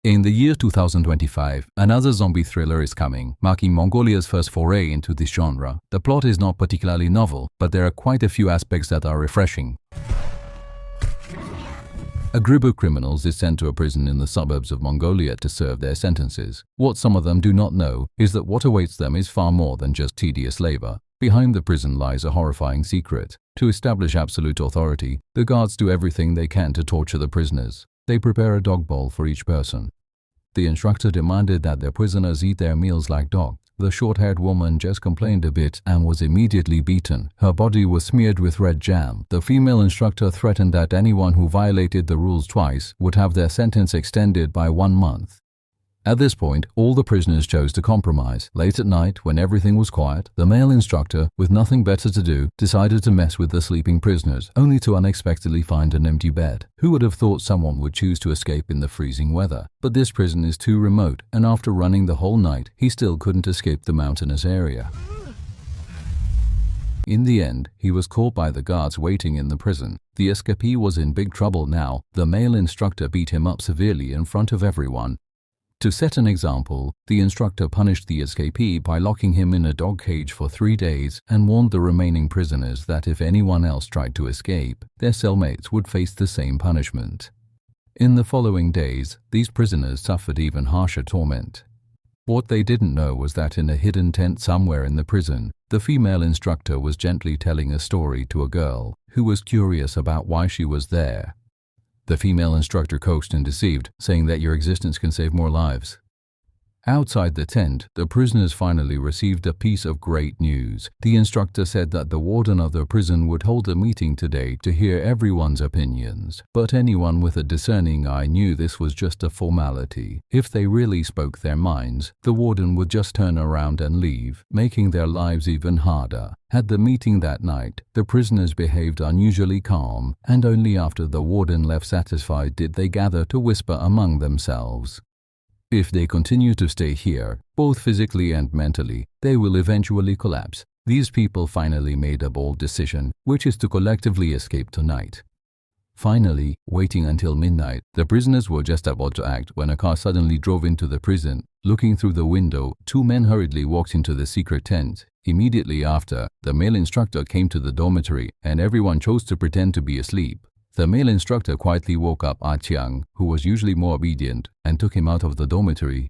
In the year 2025, another zombie thriller is coming, marking Mongolia's first foray into this genre. The plot is not particularly novel, but there are quite a few aspects that are refreshing. A group of criminals is sent to a prison in the suburbs of Mongolia to serve their sentences. What some of them do not know is that what awaits them is far more than just tedious labor. Behind the prison lies a horrifying secret. To establish absolute authority, the guards do everything they can to torture the prisoners. They prepare a dog bowl for each person. The instructor demanded that their prisoners eat their meals like dogs. The short-haired woman just complained a bit and was immediately beaten. Her body was smeared with red jam. The female instructor threatened that anyone who violated the rules twice would have their sentence extended by 1 month. At this point, all the prisoners chose to compromise. Late at night, when everything was quiet, the male instructor, with nothing better to do, decided to mess with the sleeping prisoners, only to unexpectedly find an empty bed. Who would have thought someone would choose to escape in the freezing weather? But this prison is too remote, and after running the whole night, he still couldn't escape the mountainous area. In the end, he was caught by the guards waiting in the prison. The escapee was in big trouble now. The male instructor beat him up severely in front of everyone. To set an example, the instructor punished the escapee by locking him in a dog cage for 3 days and warned the remaining prisoners that if anyone else tried to escape, their cellmates would face the same punishment. In the following days, these prisoners suffered even harsher torment. What they didn't know was that in a hidden tent somewhere in the prison, the female instructor was gently telling a story to a girl who was curious about why she was there. The female instructor coaxed and deceived, saying that your existence can save more lives. Outside the tent, the prisoners finally received a piece of great news. The instructor said that the warden of the prison would hold a meeting today to hear everyone's opinions. But anyone with a discerning eye knew this was just a formality. If they really spoke their minds, the warden would just turn around and leave, making their lives even harder. At the meeting that night, the prisoners behaved unusually calm, and only after the warden left satisfied did they gather to whisper among themselves. If they continue to stay here, both physically and mentally, they will eventually collapse. These people finally made a bold decision, which is to collectively escape tonight. Finally, waiting until midnight, the prisoners were just about to act when a car suddenly drove into the prison. Looking through the window, 2 men hurriedly walked into the secret tent. Immediately after, the male instructor came to the dormitory, and everyone chose to pretend to be asleep. The male instructor quietly woke up Ah Chiang, who was usually more obedient, and took him out of the dormitory.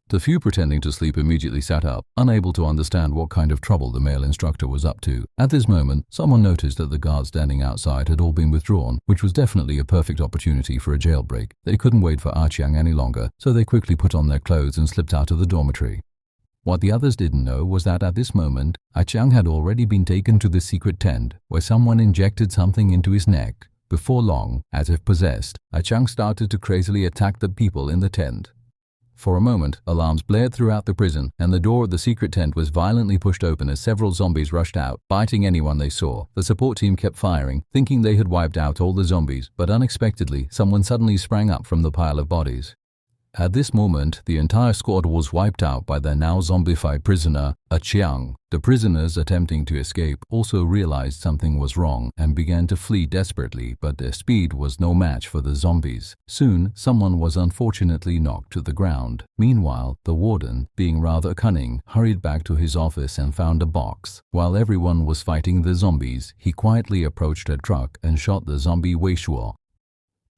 The few pretending to sleep immediately sat up, unable to understand what kind of trouble the male instructor was up to. At this moment, someone noticed that the guards standing outside had all been withdrawn, which was definitely a perfect opportunity for a jailbreak. They couldn't wait for Ah Chiang any longer, so they quickly put on their clothes and slipped out of the dormitory. What the others didn't know was that at this moment, Ah Chiang had already been taken to the secret tent, where someone injected something into his neck. Before long, as if possessed, Ah Chiang started to crazily attack the people in the tent. For a moment, alarms blared throughout the prison, and the door of the secret tent was violently pushed open as several zombies rushed out, biting anyone they saw. The support team kept firing, thinking they had wiped out all the zombies, but unexpectedly, someone suddenly sprang up from the pile of bodies. At this moment, the entire squad was wiped out by their now zombified prisoner, Ah Chiang. The prisoners attempting to escape also realized something was wrong and began to flee desperately, but their speed was no match for the zombies. Soon, someone was unfortunately knocked to the ground. Meanwhile, the warden, being rather cunning, hurried back to his office and found a box. While everyone was fighting the zombies, he quietly approached a truck and shot the zombie Wei Shuo.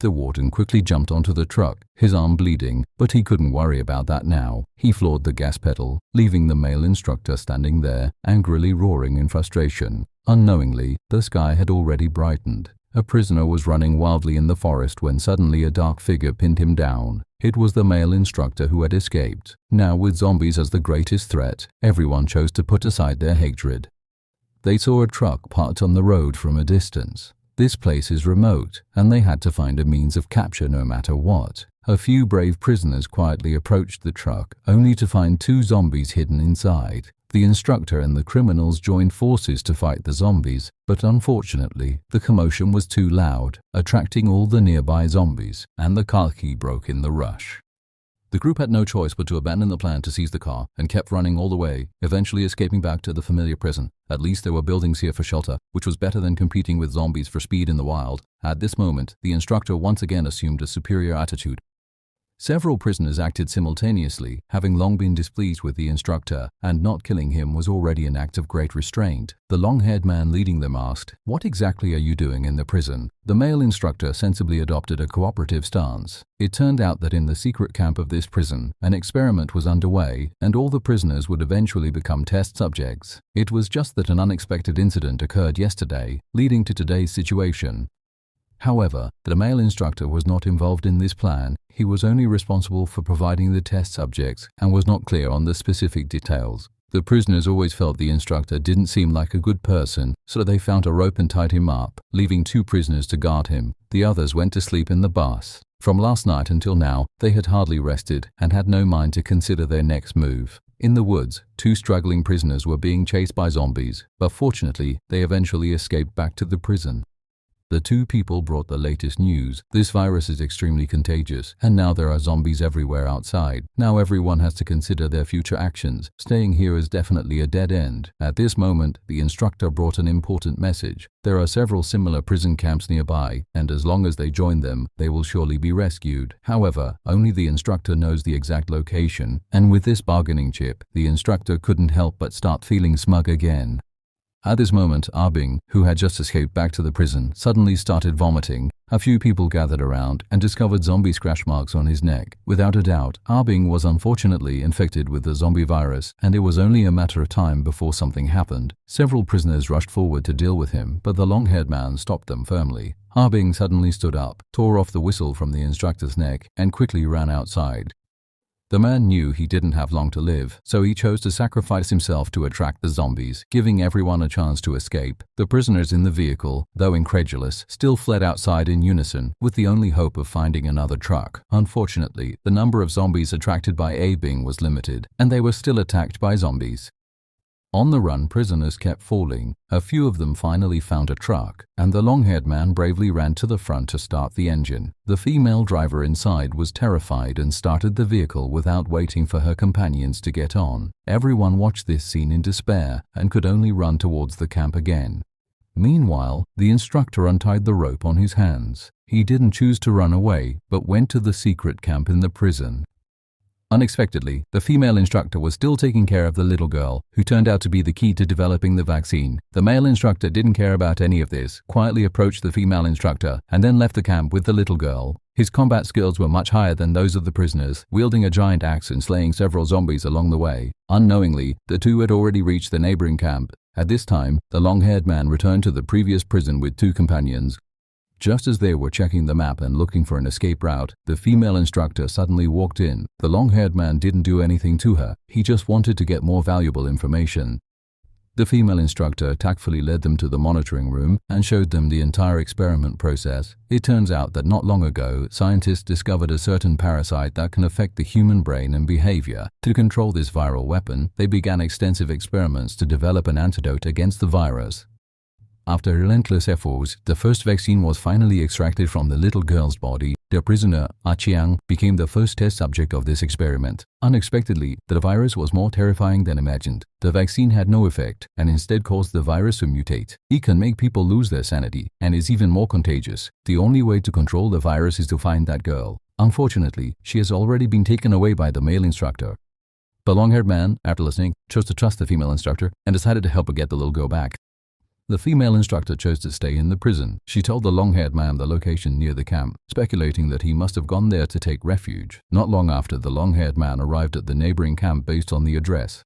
The warden quickly jumped onto the truck, his arm bleeding, but he couldn't worry about that now. He floored the gas pedal, leaving the male instructor standing there, angrily roaring in frustration. Unknowingly, the sky had already brightened. A prisoner was running wildly in the forest when suddenly a dark figure pinned him down. It was the male instructor who had escaped. Now, with zombies as the greatest threat, everyone chose to put aside their hatred. They saw a truck parked on the road from a distance. This place is remote, and they had to find a means of capture no matter what. A few brave prisoners quietly approached the truck, only to find 2 zombies hidden inside. The instructor and the criminals joined forces to fight the zombies, but unfortunately, the commotion was too loud, attracting all the nearby zombies, and the car key broke in the rush. The group had no choice but to abandon the plan to seize the car and kept running all the way, eventually escaping back to the familiar prison. At least there were buildings here for shelter, which was better than competing with zombies for speed in the wild. At this moment, the instructor once again assumed a superior attitude. Several prisoners acted simultaneously, having long been displeased with the instructor, and not killing him was already an act of great restraint. The long-haired man leading them asked, "What exactly are you doing in the prison?" The male instructor sensibly adopted a cooperative stance. It turned out that in the secret camp of this prison, an experiment was underway, and all the prisoners would eventually become test subjects. It was just that an unexpected incident occurred yesterday, leading to today's situation. However, the male instructor was not involved in this plan. He was only responsible for providing the test subjects and was not clear on the specific details. The prisoners always felt the instructor didn't seem like a good person, so they found a rope and tied him up, leaving 2 prisoners to guard him. The others went to sleep in the bus. From last night until now, they had hardly rested and had no mind to consider their next move. In the woods, 2 struggling prisoners were being chased by zombies, but fortunately, they eventually escaped back to the prison. The 2 people brought the latest news. This virus is extremely contagious, and now there are zombies everywhere outside. Now everyone has to consider their future actions. Staying here is definitely a dead end. At this moment, the instructor brought an important message. There are several similar prison camps nearby, and as long as they join them, they will surely be rescued. However, only the instructor knows the exact location, and with this bargaining chip, the instructor couldn't help but start feeling smug again. At this moment, Arbing, who had just escaped back to the prison, suddenly started vomiting. A few people gathered around and discovered zombie scratch marks on his neck. Without a doubt, Arbing was unfortunately infected with the zombie virus, and it was only a matter of time before something happened. Several prisoners rushed forward to deal with him, but the long-haired man stopped them firmly. Arbing suddenly stood up, tore off the whistle from the instructor's neck, and quickly ran outside. The man knew he didn't have long to live, so he chose to sacrifice himself to attract the zombies, giving everyone a chance to escape. The prisoners in the vehicle, though incredulous, still fled outside in unison, with the only hope of finding another truck. Unfortunately, the number of zombies attracted by Arbing was limited, and they were still attacked by zombies. On the run, prisoners kept falling. A few of them finally found a truck, and the long-haired man bravely ran to the front to start the engine. The female driver inside was terrified and started the vehicle without waiting for her companions to get on. Everyone watched this scene in despair and could only run towards the camp again. Meanwhile, the instructor untied the rope on his hands. He didn't choose to run away, but went to the secret camp in the prison. Unexpectedly, the female instructor was still taking care of the little girl, who turned out to be the key to developing the vaccine. The male instructor didn't care about any of this, quietly approached the female instructor, and then left the camp with the little girl. His combat skills were much higher than those of the prisoners, wielding a giant axe and slaying several zombies along the way. Unknowingly, the 2 had already reached the neighboring camp. At this time, the long-haired man returned to the previous prison with 2 companions. Just as they were checking the map and looking for an escape route, the female instructor suddenly walked in. The long-haired man didn't do anything to her. He just wanted to get more valuable information. The female instructor tactfully led them to the monitoring room and showed them the entire experiment process. It turns out that not long ago, scientists discovered a certain parasite that can affect the human brain and behavior. To control this viral weapon, they began extensive experiments to develop an antidote against the virus. After relentless efforts, the first vaccine was finally extracted from the little girl's body. The prisoner, Achiang, became the first test subject of this experiment. Unexpectedly, the virus was more terrifying than imagined. The vaccine had no effect and instead caused the virus to mutate. It can make people lose their sanity and is even more contagious. The only way to control the virus is to find that girl. Unfortunately, she has already been taken away by the male instructor. The long-haired man, after listening, chose to trust the female instructor and decided to help her get the little girl back. The female instructor chose to stay in the prison. She told the long-haired man the location near the camp, speculating that he must have gone there to take refuge. Not long after, the long-haired man arrived at the neighboring camp based on the address.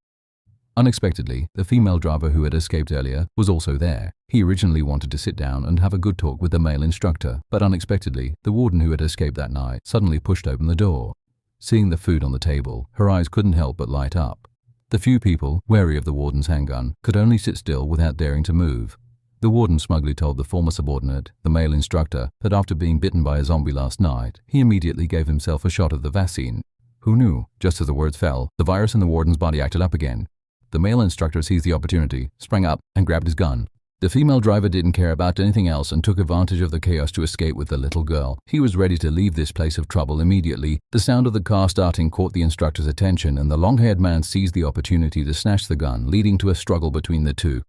Unexpectedly, the female driver who had escaped earlier was also there. He originally wanted to sit down and have a good talk with the male instructor, but unexpectedly, the warden who had escaped that night suddenly pushed open the door. Seeing the food on the table, her eyes couldn't help but light up. The few people, wary of the warden's handgun, could only sit still without daring to move. The warden smugly told the former subordinate, the male instructor, that after being bitten by a zombie last night, he immediately gave himself a shot of the vaccine. Who knew? Just as the words fell, the virus in the warden's body acted up again. The male instructor seized the opportunity, sprang up, and grabbed his gun. The female driver didn't care about anything else and took advantage of the chaos to escape with the little girl. He was ready to leave this place of trouble immediately. The sound of the car starting caught the instructor's attention, and the long-haired man seized the opportunity to snatch the gun, leading to a struggle between the 2.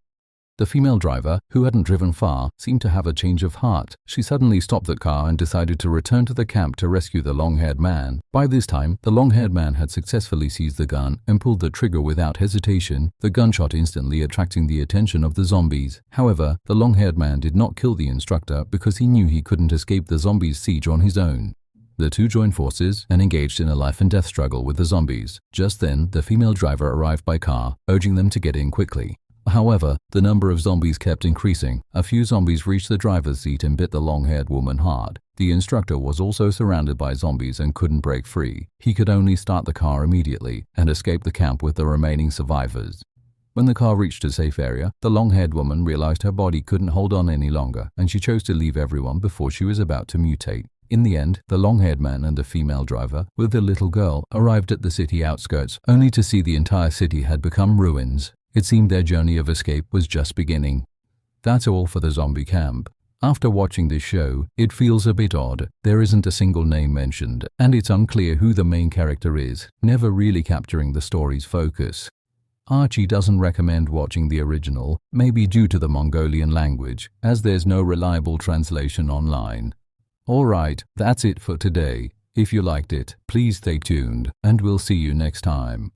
The female driver, who hadn't driven far, seemed to have a change of heart. She suddenly stopped the car and decided to return to the camp to rescue the long-haired man. By this time, the long-haired man had successfully seized the gun and pulled the trigger without hesitation, the gunshot instantly attracting the attention of the zombies. However, the long-haired man did not kill the instructor because he knew he couldn't escape the zombies' siege on his own. The two joined forces and engaged in a life-and-death struggle with the zombies. Just then, the female driver arrived by car, urging them to get in quickly. However, the number of zombies kept increasing. A few zombies reached the driver's seat and bit the long-haired woman hard. The instructor was also surrounded by zombies and couldn't break free. He could only start the car immediately and escape the camp with the remaining survivors. When the car reached a safe area, the long-haired woman realized her body couldn't hold on any longer, and she chose to leave everyone before she was about to mutate. In the end, the long-haired man and the female driver, with the little girl, arrived at the city outskirts, only to see the entire city had become ruins. It seemed their journey of escape was just beginning. That's all for the zombie camp. After watching this show, it feels a bit odd. There isn't a single name mentioned, and it's unclear who the main character is, never really capturing the story's focus. Archie doesn't recommend watching the original, maybe due to the Mongolian language, as there's no reliable translation online. Alright, that's it for today. If you liked it, please stay tuned, and we'll see you next time.